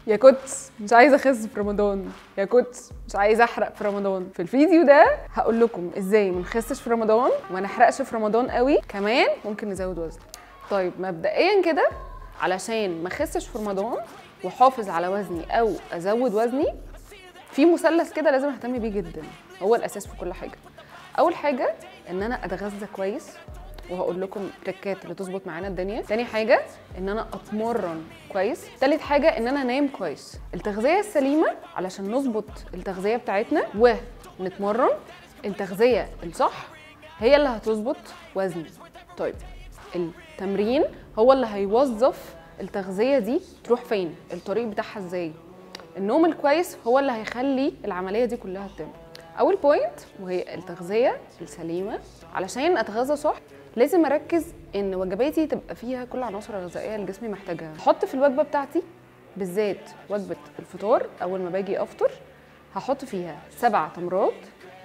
يا كنت مش عايزه اخس في رمضان، يا كنت مش عايزه احرق في رمضان. في الفيديو ده هقول لكم ازاي ما نخسش في رمضان وما نحرقش في رمضان قوي، كمان ممكن نزود وزن. طيب مبدئيا كده علشان ما اخسش في رمضان واحافظ على وزني او ازود وزني، في مثلث كده لازم اهتم بيه جدا، هو الاساس في كل حاجه. اول حاجه ان انا اتغذى كويس، وهقول لكم تريكات اللي تظبط معانا الدنيا. تاني حاجه ان انا اتمرن كويس. تالت حاجه ان انا انام كويس. التغذيه السليمه علشان نظبط التغذيه بتاعتنا ونتمرن، التغذيه الصح هي اللي هتظبط وزني. طيب التمرين هو اللي هيوظف التغذيه دي تروح فين، الطريق بتاعها ازاي. النوم الكويس هو اللي هيخلي العمليه دي كلها تتم. اول بوينت وهي التغذيه السليمه. علشان اتغذى صح لازم اركز ان وجباتي تبقى فيها كل العناصر الغذائيه اللي جسمي محتاجها. احط في الوجبه بتاعتي بالذات وجبه الفطار اول ما باجي افطر هحط فيها 7 تمرات،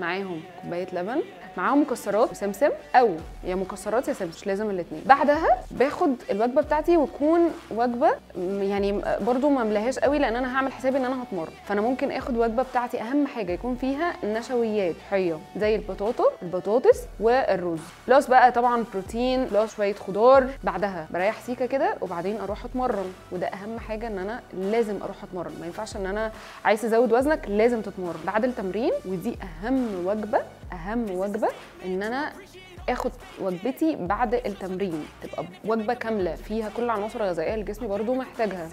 معاهم كوبايه لبن، معاهم مكسرات وسمسم، او يا مكسرات يا سمسم، مش لازم الاثنين. بعدها باخد الوجبه بتاعتي وتكون وجبه يعني برضو ما املاهاش قوي لان انا هعمل حسابي ان انا هتمرن، فانا ممكن اخد وجبه بتاعتي اهم حاجه يكون فيها نشويات صحيه زي البطاطس والرز، بلس بقى طبعا بروتين بلس شويه خضار. بعدها بريح سيكه كده وبعدين اروح اتمرن، وده اهم حاجه ان انا لازم اروح اتمرن. ما ينفعش ان انا عايز تزود وزنك لازم تتمرن بعد التمرين، ودي اهم وجبه ان انا اخد وجبتي بعد التمرين، تبقى وجبه كامله فيها كل العناصر الغذائيه اللي جسمي برضو محتاجها،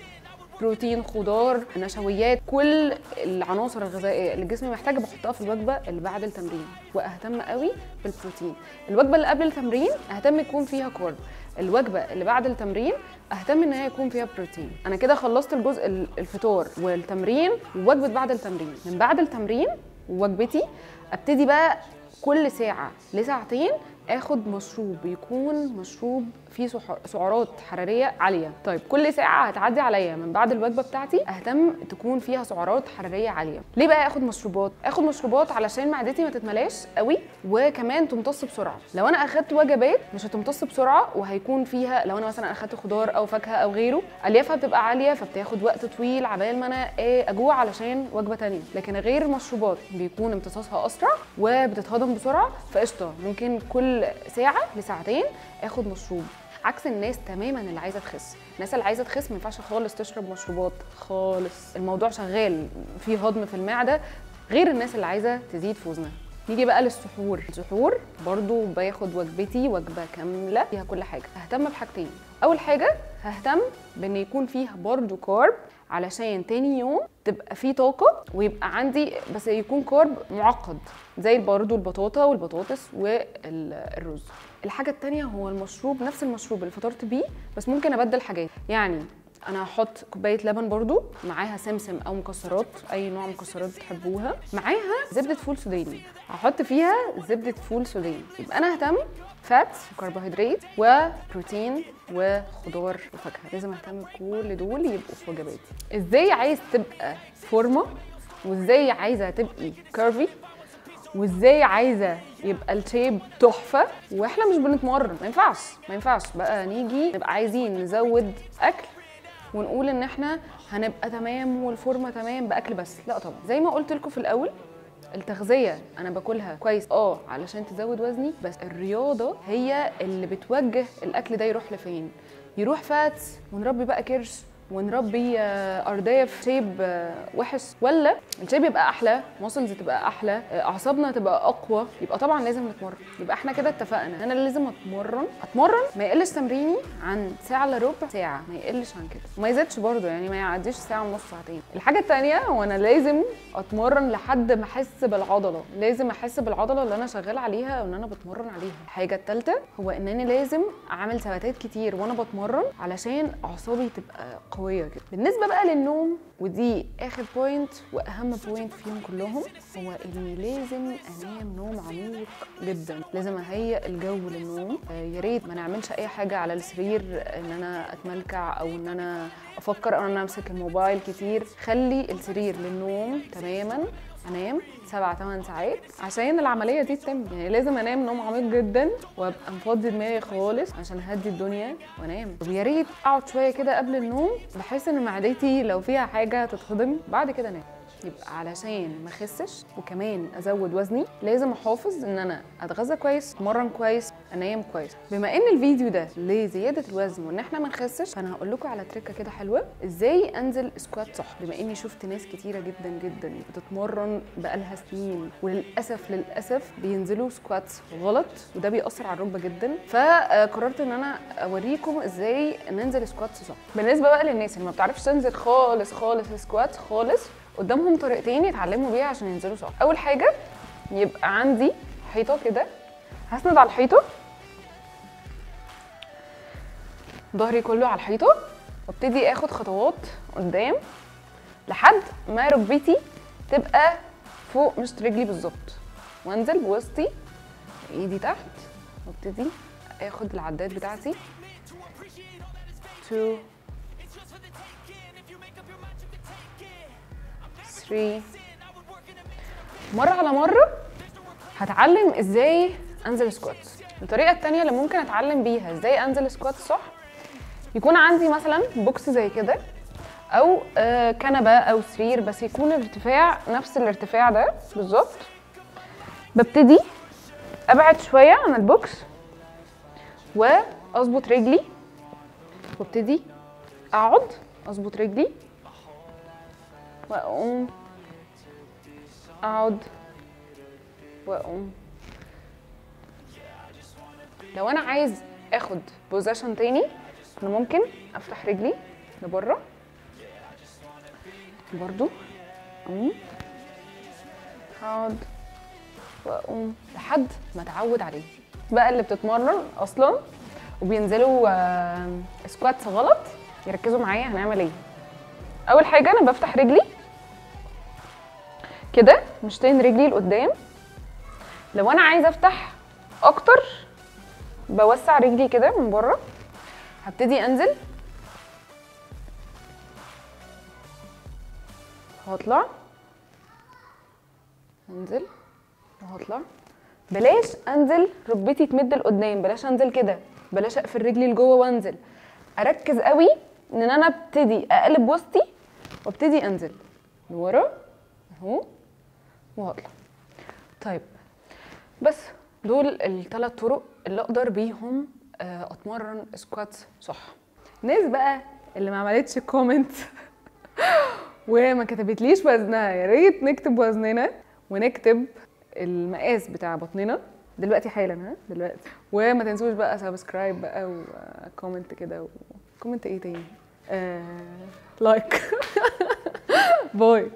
بروتين خضار نشويات، كل العناصر الغذائيه اللي جسمي محتاجها بحطها في الوجبه اللي بعد التمرين. واهتم قوي بالبروتين. الوجبه اللي قبل التمرين اهتم يكون فيها كارب، الوجبه اللي بعد التمرين اهتم ان هي يكون فيها بروتين. انا كده خلصت الجزء الفطار والتمرين ووجبه بعد التمرين. من بعد التمرين ووجبتي ابتدي بقى كل ساعه لساعتين اخد مشروب يكون مشروب فيه سعرات حراريه عاليه. طيب كل ساعه هتعدي عليا من بعد الوجبه بتاعتي اهتم تكون فيها سعرات حراريه عاليه. ليه بقى اخد مشروبات؟ اخد مشروبات علشان معدتي ما تتملاش قوي وكمان تمتص بسرعه. لو انا اخدت وجبات مش هتمتص بسرعه وهيكون فيها، لو انا مثلا اخدت خضار او فاكهه او غيره، اليافها بتبقى عاليه فبتاخد وقت طويل عبال ما انا اجوع علشان وجبه ثانيه. لكن غير المشروبات بيكون امتصاصها اسرع وبتتهضم بسرعه، فقشطه ممكن كل ساعه لساعتين اخد مشروب. عكس الناس تماما اللي عايزه تخس. الناس اللي عايزه تخس ما ينفعش خالص تشرب مشروبات خالص، الموضوع شغال في هضم في المعده، غير الناس اللي عايزه تزيد في وزنها. نيجي بقى للسحور. السحور برضو باخد وجبتي وجبه كامله فيها كل حاجه. ههتم بحاجتين. اول حاجه ههتم بان يكون فيها برضو كارب علشان تاني يوم تبقى فيه طاقه ويبقى عندي، بس يكون كارب معقد زي برضو البطاطا والبطاطس والرز. الحاجه التانيه هو المشروب، نفس المشروب اللي فطرت بيه بس ممكن ابدل حاجات. يعني انا هحط كوبايه لبن برضو معاها سمسم او مكسرات، اي نوع مكسرات بتحبوها، معاها زبده فول سوداني، هحط فيها زبده فول سوداني. يبقى انا اهتم فات وكربوهيدرات وبروتين وخضار وفاكهه، لازم اهتم بكل دول يبقوا في وجباتي. ازاي عايز تبقى فورمه، وازاي عايزه تبقي كيرفي، وازاي عايزه يبقى الشيب تحفه واحنا مش بنتمرن. ما ينفعش بقى نيجي نبقى عايزين نزود اكل ونقول ان احنا هنبقى تمام والفورمه تمام باكل بس. لا طبعا، زي ما قلت لكم في الاول، التغذيه انا باكلها كويس علشان تزود وزني، بس الرياضه هي اللي بتوجه الاكل ده يروح لفين. يروح فاتس ونربي بقى كرش ونربي ارضيه في شيب وحش، ولا الشيب يبقى احلى، ماسلز تبقى احلى، اعصابنا تبقى اقوى، يبقى طبعا لازم نتمرن. يبقى احنا كده اتفقنا انا لازم اتمرن ما يقلش تمريني عن ساعه الا ربع ساعه، ما يقلش عن كده وما يزيدش برضو، يعني ما يعديش ساعه ونص ساعتين. الحاجه الثانيه هو انا لازم اتمرن لحد ما احس بالعضله، لازم احس بالعضله اللي انا شغال عليها وان انا بتمرن عليها. الحاجه الثالثه هو انني لازم اعمل ثباتات كتير وانا بتمرن علشان اعصابي تبقى قويه كده. بالنسبه بقى للنوم، ودي اخر بوينت واهم بوينت فيهم كلهم، هو اني لازم انام نوم عميق جدا. لازم اهيئ الجو للنوم. يا ريت ما نعملش اي حاجه على السرير ان انا اتملكع او ان انا افكر او ان انا امسك الموبايل كتير. خلي السرير للنوم تماما انام 7-8 ساعات عشان العمليه دي تتم. يعني لازم انام نوم عميق جدا وابقى مفضي دماغي خالص عشان اهدي الدنيا وانام. ويا ريت اقعد شويه كده قبل النوم بحيث ان معدتي لو فيها حاجه تتهضم بعد كده انام. يبقى علشان ما اخسش وكمان ازود وزني لازم احافظ ان انا اتغذى كويس، اتمرن كويس، انام كويس. بما ان الفيديو ده لزياده الوزن وان احنا ما نخسش، فانا هقول لكم على تريكه كده حلوه ازاي انزل سكوات صح. بما اني شفت ناس كتيره جدا جدا بتتمرن بقالها سنين وللاسف بينزلوا سكوات غلط وده بيأثر على الركبه جدا، فقررت ان انا اوريكم ازاي ننزل سكوات صح. بالنسبه بقى للناس اللي ما بتعرفش تنزل خالص سكوات خالص، قدامهم طريقتين يتعلموا بيها عشان ينزلوا صح. اول حاجه يبقى عندي حيطه كده، هسند على الحيطه، ظهري كله على الحيطه، وابتدي اخد خطوات قدام لحد ما ركبتي تبقى فوق مشط رجلي بالظبط، وانزل بوسطي ايدي تحت، وابتدي اخد العدات بتاعتي 2 3. مرة على مرة هتعلم ازاي انزل سكوات. الطريقة التانية اللي ممكن اتعلم بيها ازاي انزل سكوات صح، يكون عندي مثلا بوكس زي كده او كنبة او سرير، بس يكون الارتفاع نفس الارتفاع ده بالظبط. ببتدي ابعد شوية عن البوكس واظبط رجلي، وابتدي اقعد اظبط رجلي واقوم اقعد واقوم. لو انا عايز اخد بوزيشن تاني انا ممكن افتح رجلي لبره برضو، اقوم اقعد واقوم لحد ما اتعود عليه. بقى اللي بتتمرن اصلا وبينزلوا سكواتس غلط يركزوا معايا هنعمل ايه. اول حاجه انا بفتح رجلي كده، مشطين رجلي لقدام. لو انا عايزه افتح اكتر بوسع رجلي كده من بره. هبتدي انزل، هطلع، انزل وهطلع. بلاش انزل ركبتي تمد لقدام، بلاش انزل كده، بلاش اقفل رجلي لجوه وانزل. اركز قوي ان انا ابتدي اقلب وسطي وابتدي انزل لورا اهو وهطلع. طيب بس دول الثلاث طرق اللي اقدر بيهم اتمرن سكوات صح. الناس بقى اللي ما عملتش كومنت وما كتبتليش وزنها، يا ريت نكتب وزننا ونكتب المقاس بتاع بطننا دلوقتي حالا. دلوقتي. وما تنسوش بقى سبسكرايب بقى وكومنت كده كومنت ايه تاني، لايك. باي.